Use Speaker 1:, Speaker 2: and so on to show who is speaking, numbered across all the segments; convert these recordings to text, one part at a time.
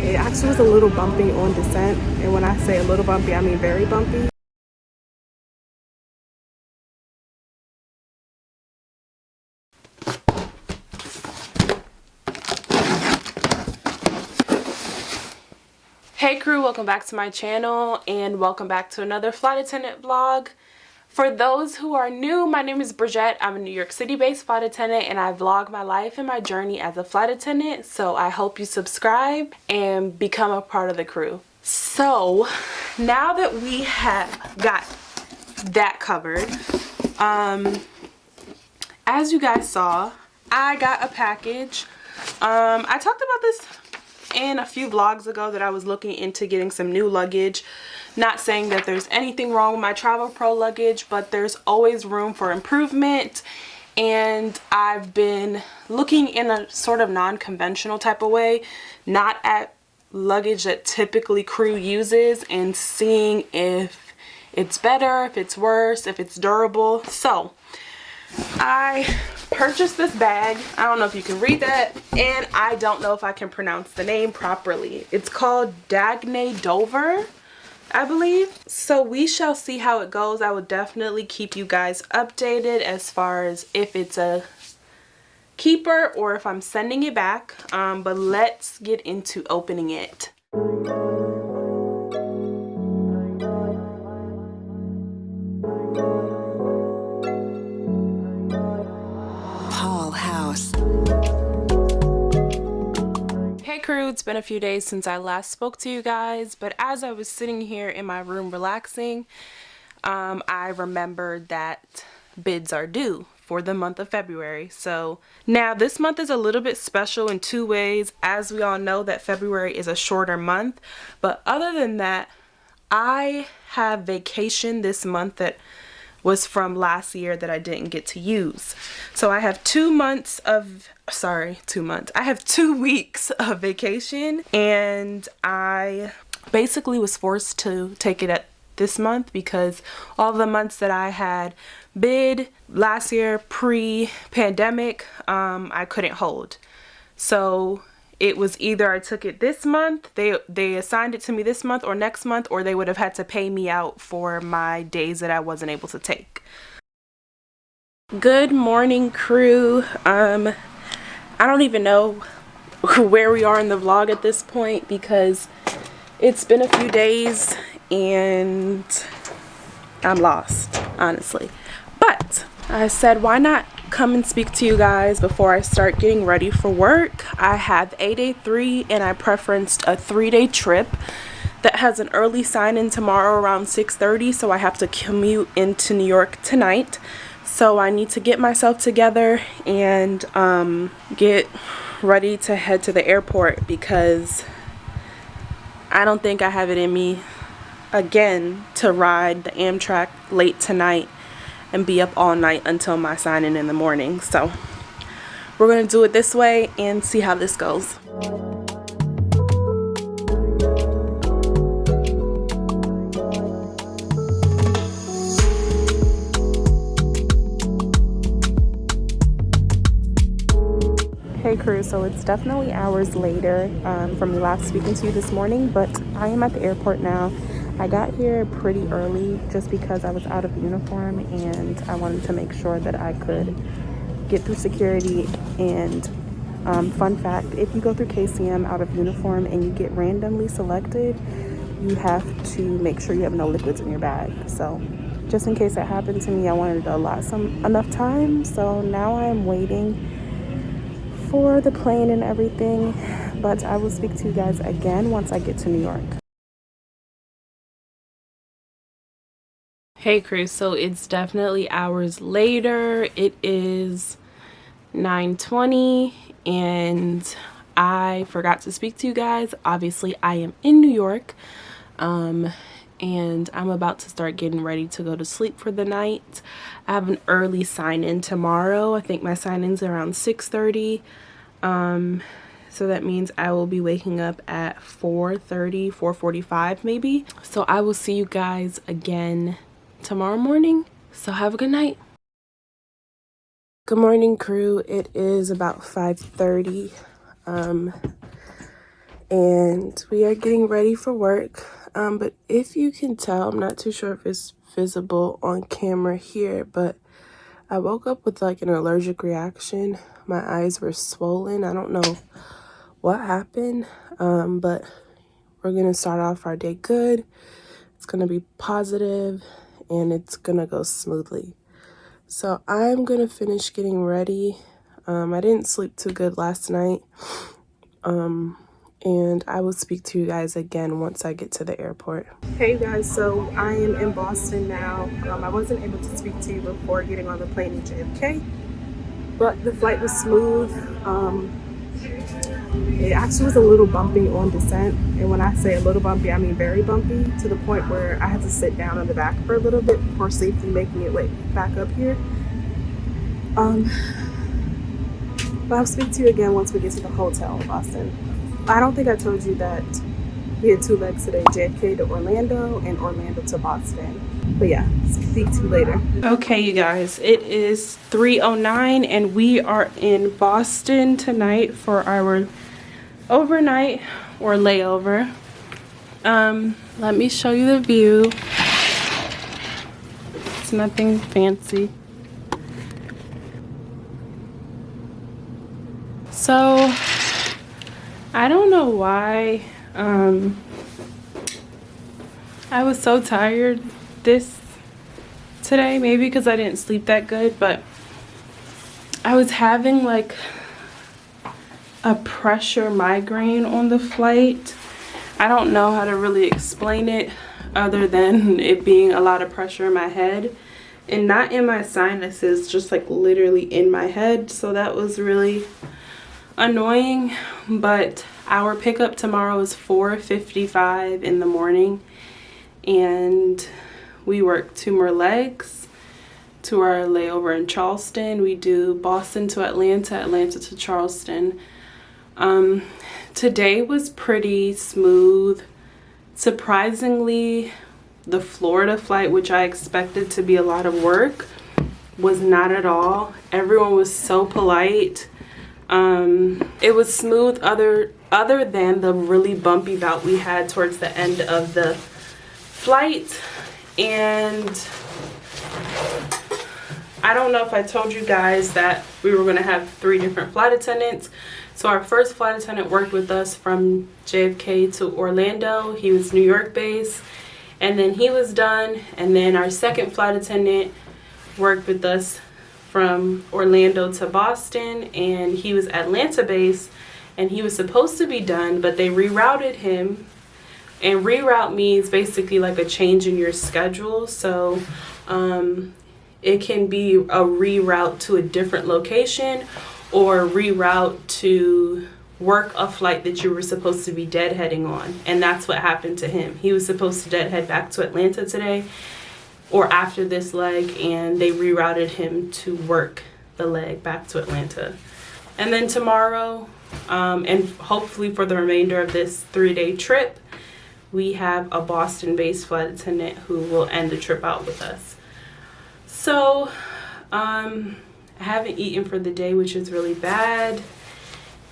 Speaker 1: It actually was a little bumpy on descent, and when I say a little bumpy, I mean very bumpy. Hey crew, welcome back to my channel and welcome back to another flight attendant vlog. For those who are new, my name is Bridget. I'm a New York City based flight attendant and I vlog my life and my journey as a flight attendant. So I hope you subscribe and become a part of the crew. So now that we have got that covered, as you guys saw, I got a package. I talked about this in a few vlogs ago that I was looking into getting some new luggage. Not saying that there's anything wrong with my Travel Pro luggage, but there's always room for improvement. And I've been looking in a sort of non-conventional type of way, not at luggage that typically KREW uses, and seeing if it's better, if it's worse, if it's durable. So I purchased this bag. I don't know if you can read that, and I don't know if I can pronounce the name properly. It's called Aday D.1, I believe. So we shall see how it goes. I will definitely keep you guys updated as far as if it's a keeper or if I'm sending it back. But let's get into opening it. Hey crew, it's been a few days since I last spoke to you guys, but as I was sitting here in my room relaxing, I remembered that bids are due for the month of February. So now this month is a little bit special in two ways. As we all know, that February is a shorter month, but other than that, I have vacation this month that was from last year that I didn't get to use. So I have 2 months of, sorry, 2 months. I have 2 weeks of vacation, and I basically was forced to take it at this month because all the months that I had bid last year pre-pandemic, I couldn't hold. So it was either I took it this month, they assigned it to me this month or next month, or they would have had to pay me out for my days that I wasn't able to take. Good morning crew. I don't even know where we are in the vlog at this point because it's been a few days and I'm lost, honestly. But I said, why not come and speak to you guys before I start getting ready for work. I have Aday 3 and I preferenced a 3-day trip that has an early sign-in tomorrow around 6:30, so I have to commute into New York tonight. So I need to get myself together and get ready to head to the airport because I don't think I have it in me again to ride the Amtrak late tonight and be up all night until my sign-in in the morning. So we're gonna do it this way and see how this goes. Hey crew, so it's definitely hours later from me last speaking to you this morning, but I am at the airport now. I got here pretty early just because I was out of uniform and I wanted to make sure that I could get through security. And fun fact, if you go through KCM out of uniform and you get randomly selected, you have to make sure you have no liquids in your bag. So just in case that happened to me, I wanted to allot enough time. So now I'm waiting for the plane and everything, but I will speak to you guys again once I get to New York. Hey crew, so it's definitely hours later. It is 9:20 and I forgot to speak to you guys. Obviously I am in New York and I'm about to start getting ready to go to sleep for the night. I have an early sign-in tomorrow. I think my sign-in's around 6:30. So that means I will be waking up at 4:30, 4:45 maybe. So I will see you guys again tomorrow morning. So have a good night. Good morning crew. It is about 5:30. and we are getting ready for work. But if you can tell, I'm not too sure if it's visible on camera here, but I woke up with like an allergic reaction. My eyes were swollen. I don't know what happened, but we're gonna start off our day good. It's gonna be positive and it's gonna go smoothly. So I'm gonna finish getting ready. I didn't sleep too good last night. And I will speak to you guys again once I get to the airport. Hey guys, so I am in Boston now. I wasn't able to speak to you before getting on the plane in JFK, but the flight was smooth. It actually was a little bumpy on descent, and when I say a little bumpy, I mean very bumpy, to the point where I had to sit down on the back for a little bit before safely making it way back up here. But I'll speak to you again once we get to the hotel in Boston. I don't think I told you that we had 2 legs today, JFK to Orlando and Orlando to Boston. But yeah, speak to you later. Okay, you guys, it is 3:09 and we are in Boston tonight for our overnight or layover. Let me show you the view. It's nothing fancy. So I don't know why I was so tired today, maybe because I didn't sleep that good, but I was having like a pressure migraine on the flight. I don't know how to really explain it other than it being a lot of pressure in my head and not in my sinuses, just like literally in my head. So that was really annoying. But our pickup tomorrow is 4:55 in the morning, and we work 2 more legs to our layover in Charleston. We do Boston to Atlanta, Atlanta to Charleston. Today was pretty smooth. Surprisingly, the Florida flight, which I expected to be a lot of work, was not at all. Everyone was so polite. It was smooth other than the really bumpy bout we had towards the end of the flight. And I don't know if I told you guys that we were going to have 3 different flight attendants. So our first flight attendant worked with us from JFK to Orlando. He was New York based, and then he was done. And then our second flight attendant worked with us from Orlando to Boston, and he was Atlanta based, and he was supposed to be done, but they rerouted him. And reroute means basically like a change in your schedule. So it can be a reroute to a different location or reroute to work a flight that you were supposed to be deadheading on. And that's what happened to him. He was supposed to deadhead back to Atlanta today or after this leg, and they rerouted him to work the leg back to Atlanta. And then tomorrow, and hopefully for the remainder of this 3-day trip, we have a Boston-based flight attendant who will end the trip out with us. So I haven't eaten for the day, which is really bad,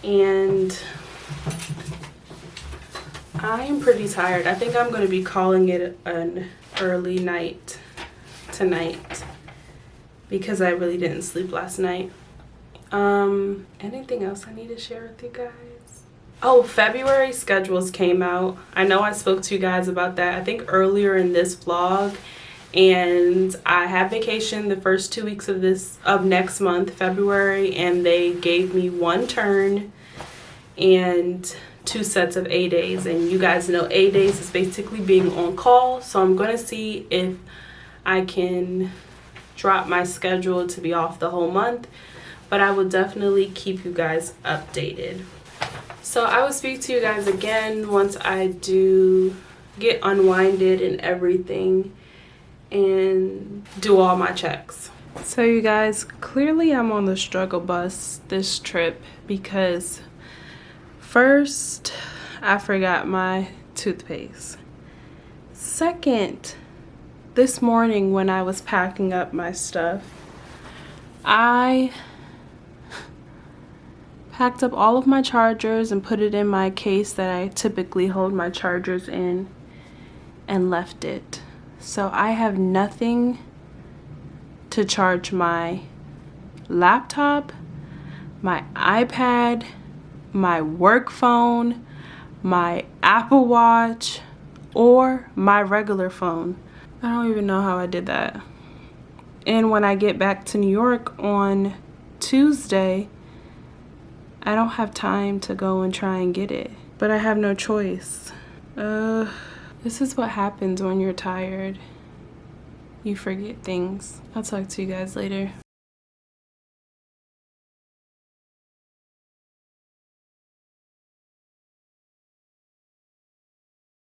Speaker 1: and I am pretty tired. I think I'm going to be calling it an early night tonight because I really didn't sleep last night. Anything else I need to share with you guys? Oh, February schedules came out. I know I spoke to you guys about that, I think earlier in this vlog. And I have vacation the first 2 weeks of next month, February, and they gave me 1 turn and 2 sets of A days. And you guys know A days is basically being on call. So I'm gonna see if I can drop my schedule to be off the whole month, but I will definitely keep you guys updated. So I will speak to you guys again once I do get unwinded and everything and do all my checks. So you guys, clearly I'm on the struggle bus this trip because first, I forgot my toothpaste. Second, this morning when I was packing up my stuff, I Packed up all of my chargers and put it in my case that I typically hold my chargers in and left it. So I have nothing to charge my laptop, my iPad, my work phone, my Apple Watch, or my regular phone. I don't even know how I did that. And when I get back to New York on Tuesday, I don't have time to go and try and get it, but I have no choice. This is what happens when you're tired. You forget things. I'll talk to you guys later.